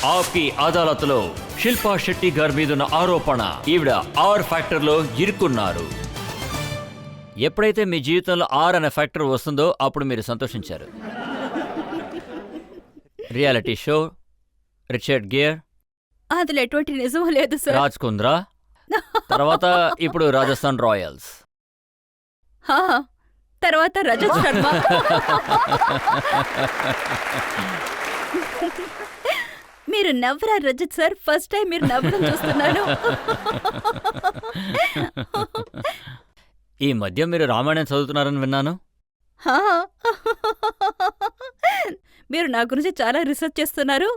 ఆప్కి అదాలత్లో శిల్పా శెట్టి గారి మీదున్న ఆరోపణ ఈవిడ ఆర్ ఫ్యాక్టర్లో ఇరుక్కున్నారు. ఎప్పుడైతే మీ జీవితంలో ఆర్ అనే ఫ్యాక్టర్ వస్తుందో అప్పుడు మీరు సంతోషించారు. రియాలిటీ షో, రిచర్డ్ గేర్, అందులో ఎటువంటి నిజం లేదు సార్. రాజ్ కుంద్రా, తర్వాత ఇప్పుడు రాజస్థాన్ రాయల్స్. హా, తర్వాత రజత్ శర్మ. మీరు నవ్వరా రజత్ సార్? ఫస్ట్ టైం మీరు నవ్వడం చూస్తున్నాను. ఈ మధ్య మీరు రామాయణం చదువుతున్నారని విన్నాను. హా, మీరు నా గురించి చాలా రీసెర్చ్ చేస్తున్నారు.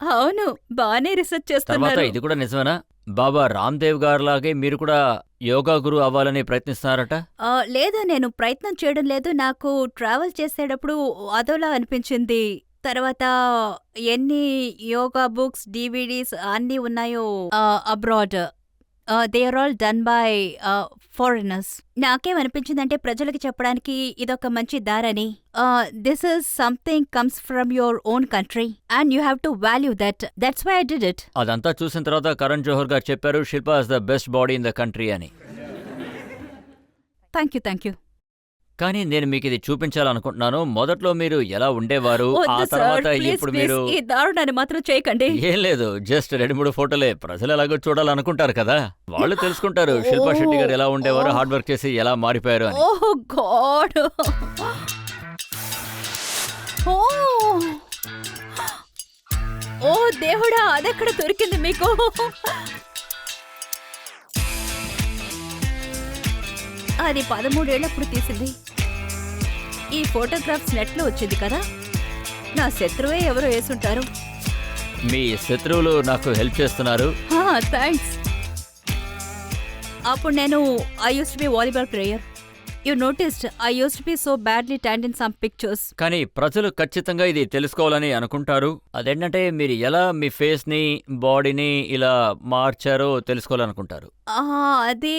అవును, బానే రీసెర్చ్ తర్వాత చేస్తున్నారు. ఇది కూడా నిజమేనా? బాబా రామ్దేవ్ గారిలాగే మీరు కూడా యోగా గురు అవ్వాలని ప్రయత్నిస్తున్నారట. లేదు, నేను ప్రయత్నం చేయడం లేదు. నాకు ట్రావెల్ చేసేటప్పుడు అదోలా అనిపించింది. తర్వాత ఎన్ని యోగా బుక్స్, డివిడీస్ అన్నీ ఉన్నాయో abroad, they are all done by foreigners. నాకేమనిపించిందంటే ప్రజలకి చెప్పడానికి ఇదొక మంచి దారని. This is something comes from your own country and you have to value that. That's why I did it. అదంతా చూసిన తర్వాత కరణ్ జోహర్ గారు చెప్పారు Shilpa is the best body in the country అని. Thank you. కానీ నేను మీకు ఇది చూపించాలనుకుంటున్నాను. మొదట్లో మీరు ఎలా ఉండేవారు, ఆ వద్దు తర్వాత సార్, ప్లీజ్ ఇప్పుడు ప్లీజ్ మీరు ఈ దారుణాన్ని మాత్రం చేయకండి. ఏం లేదు, జస్ట్ 2-3 ఫోటోలే. ప్రజలు ఎలాగో చూడాలనుకుంటారు కదా, వాళ్ళు తెలుసుకుంటారు శిల్పా శెట్టి గారు ఎలా ఉండేవారు, హార్డ్ వర్క్ చేసి ఎలా మారిపోయారు అని. ఓహ్ గాడ్, ఓ దేవుడా, అదెక్కడ దొరికింది మీకు? అది 13 ఏళ్లప్పుడు తీసింది. ఈ ఫోటోగ్రాఫ్స్ నెట్లో వచ్చింది కదా. నా శత్రువే ఎవరో వేసుంటారు. మీ శత్రువులు నాకు హెల్ప్ చేస్తున్నారు. థ్యాంక్స్. అప్పుడు నేను I used to be volleyball player. You noticed I used to be so badly tanned in some pictures. కానీ ప్రజలు ఖచ్చితంగా ఇది తెలుసుకోవాలని అనుకుంటారు. అదేంటంటే మీరు ఎలా మీ ఫేస్ ని, బాడీని ఇలా మార్చారో తెలుసుకోవాలనుకుంటారు. అది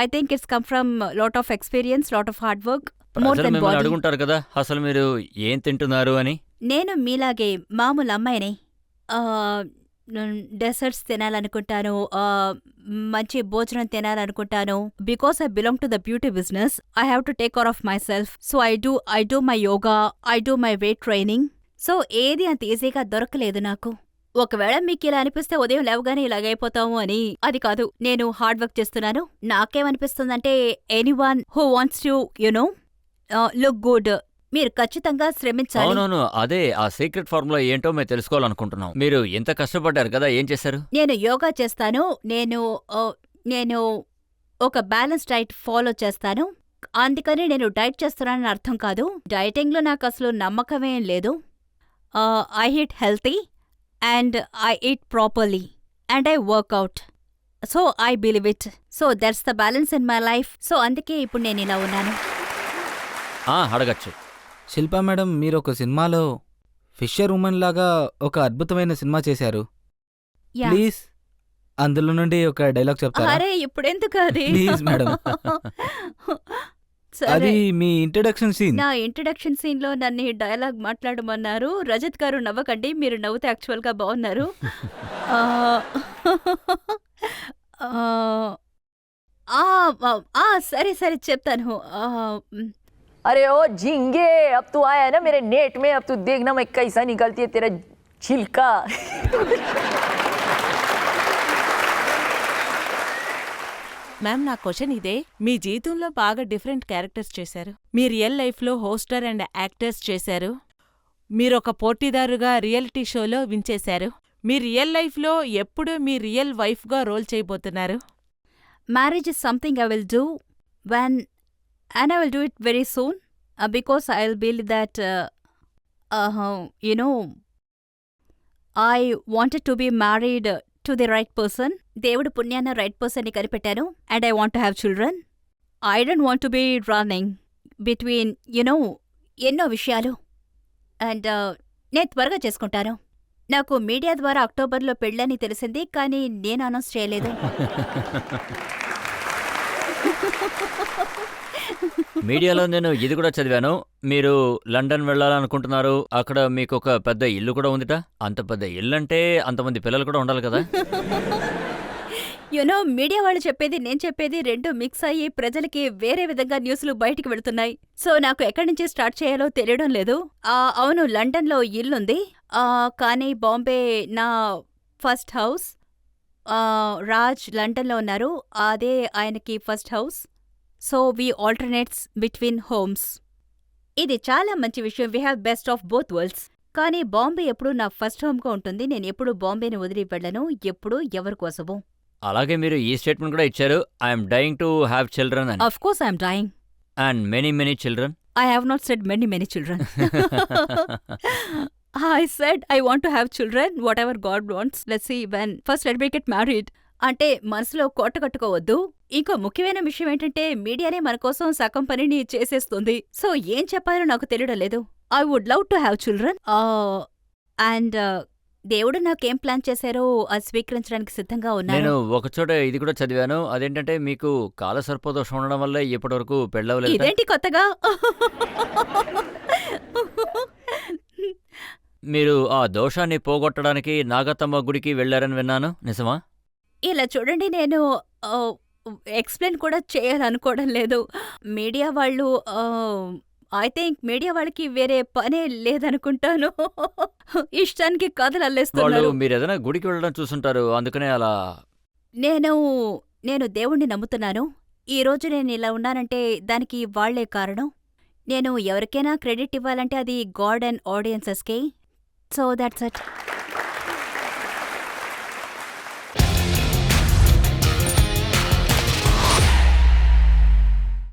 I think it's come from lot of experience, lot of hard work. ప్రజలు మిమ్మల్ని అడుగుంటారు కదా అసలు మీరు ఏం తింటున్నారు అని. నేను మీలాగే మామూలు అమ్మాయిని. డెసర్ట్స్ తినాలనుకుంటాను, మంచి భోజనం తినాలనుకుంటాను. Because I belong to the beauty business, I have to take care of my self. So I do my yoga, I do my weight training. So ఏది అంత ఈజీగా దొరకలేదు నాకు. ఒకవేళ మీకు ఇలా అనిపిస్తే ఉదయం లేవగానే ఇలాగైపోతాము అని, అది కాదు. నేను హార్డ్ వర్క్ చేస్తున్నాను. నాకేమనిపిస్తుందంటే anyone who wants to look good, మీరు ఖచ్చితంగా శ్రమించాలి. అవునవును, అదే ఆ సీక్రెట్ ఫార్ములా ఏంటో మేము తెలుసుకోవాలనుకుంటున్నాం. మీరు ఎంత కష్టపడ్డారు కదా, ఏం చేశారు? నేను యోగా చేస్తాను. నేను ఒక బ్యాలెన్స్ డైట్ ఫాలో చేస్తాను. అందుకని నేను డైట్ చేస్తున్నానని అర్థం కాదు. డైటింగ్లో నాకు అసలు నమ్మకమేం లేదు. I eat healthy and I eat properly and I workout. So I believe it. So that's the balance in my life. So అందుకే ఇప్పుడు నేను ఇలా ఉన్నాను. అడగచ్చు. శిల్పా మేడం, మీరు ఒక సినిమాలో ఫిషర్ ఉమెన్ లాగా ఒక అద్భుతమైన సినిమా చేశారు. యా. ప్లీజ్ అందులో నుండి ఒక డైలాగ్ చెప్తారా? అరే ఇప్పుడెందుకు అది? Please madam. సరే, అది మీ ఇంట్రడక్షన్ సీన్. నా ఇంట్రడక్షన్ సీన్ లో నన్ను డైలాగ్ మాట్లాడమన్నారు. రజత్ గారు నవ్వకండి, మీరు నవ్వుతే యాక్చువల్ గా బాగున్నారు. సరే చెప్తాను. अरे ओ झींगे, अब तू आया है ना मेरे नेट में, अब तू देखना मैं कैसा निकलती है तेरा छिलका. మ్యామ్, నా క్వశ్చన్ ఇదే. మీ జీవితంలో బాగా డిఫరెంట్ క్యారెక్టర్స్ చేశారు. మీ రియల్ లైఫ్లో హోస్టర్ అండ్ యాక్టర్స్ చేశారు. మీరొక పోటీదారుగా రియాలిటీ షోలో విన్ చేశారు. మీ రియల్ లైఫ్లో ఎప్పుడు మీ రియల్ వైఫ్గా రోల్ చేయబోతున్నారు? Marriage is something I will do when and I will do it very soon, because I'll believe that I wanted to be married to the right person. దేవుడు పుణ్యాన right పర్సన్ని కనిపెట్టాను. And I want to have children. I don't want to be running between ఎన్నో విషయాలు. And నేను త్వరగా చేసుకుంటాను. నాకు media ద్వారా అక్టోబర్లో పెళ్ళని తెలిసింది, కానీ నేను అనౌన్స్ చేయలేదు. మీడియాలో నేను ఇది కూడా చదివాను, మీరు లండన్ వెళ్ళాలనుకుంటున్నారు, అక్కడ మీకు ఒక పెద్ద ఇల్లు కూడా ఉందిట. అంత పెద్ద ఇల్లు అంటే అంతమంది పిల్లలు కూడా ఉండాలి కదా. యునో మీడియా వాళ్ళు చెప్పేది నేను చెప్పేది రెండు మిక్స్ అయ్యి ప్రజలకి వేరే విధంగా న్యూస్లు బయటికి వెళుతున్నాయి. సో నాకు ఎక్కడి నుంచి స్టార్ట్ చేయాలో తెలియడం లేదు. అవును, లండన్లో ఇల్లుంది, కానీ బాంబే నా ఫస్ట్ హౌస్. రాజ్ లండన్లో ఉన్నారు, అదే ఆయనకి first house. So we alternates between homes. ఇది చాలా మంచి విషయం. We have best of both worlds. కానీ బాంబే ఎప్పుడూ నా ఫస్ట్ హోమ్గా ఉంటుంది. నేను ఎప్పుడు బాంబేని వదిలి వెళ్ళను, ఎప్పుడు ఎవరి కోసమో. అలాగే మీరు ఈ స్టేట్మెంట్ కూడా ఇచ్చారు, I'm dyeing to have children అని. Of course I'm dying. And many children. I have not said many children. I said I want to have children, whatever God wants. Let's see when. First let me get married. అంటే మనసులో కోట కట్టుకోవద్దు. ఇంకో ముఖ్యమైన విషయం ఏంటంటే మీడియానే మన కోసం సగం పనిని చేసేస్తుంది. సో ఏం చెప్పాలో నాకు తెలియడం లేదు. I would love to have children. And దేవుడు నాకేం ప్లాన్ చేశారో అది స్వీకరించడానికి సిద్ధంగా ఉన్నాను. నేను ఒకచోట ఇది కూడా చదివాను, అదేంటంటే మీకు కాల సర్పదోషం ఉండడం వల్ల ఇప్పటివరకు పెళ్ళవలేదు. ఇదేంటి కొత్తగా? మీరు ఆ దోషాన్ని పోగొట్టడానికి నాగతమ్మ గుడికి వెళ్లారని విన్నాను, నిజమా? ఇలా చూడండి, నేను ఎక్స్ప్లెయిన్ కూడా చేయాలనుకోవడం లేదు. మీడియా వాళ్ళు ఐ థింక్ మీడియా వాళ్ళకి వేరే పనే లేదనుకుంటాను. ఇష్టానికి కథలు వాళ్ళు అల్లేస్తున్నారు. మీరు ఏదైనా గుడికి వెళ్ళడం చూసుంటారు, అందుకనే అలా. నేను దేవుణ్ణి నమ్ముతున్నాను. ఈ రోజు నేను ఇలా ఉన్నానంటే దానికి వాళ్లే కారణం. నేను ఎవరికైనా క్రెడిట్ ఇవ్వాలంటే అది గాడ్ అండ్ ఆడియన్సెస్కే. So that's it.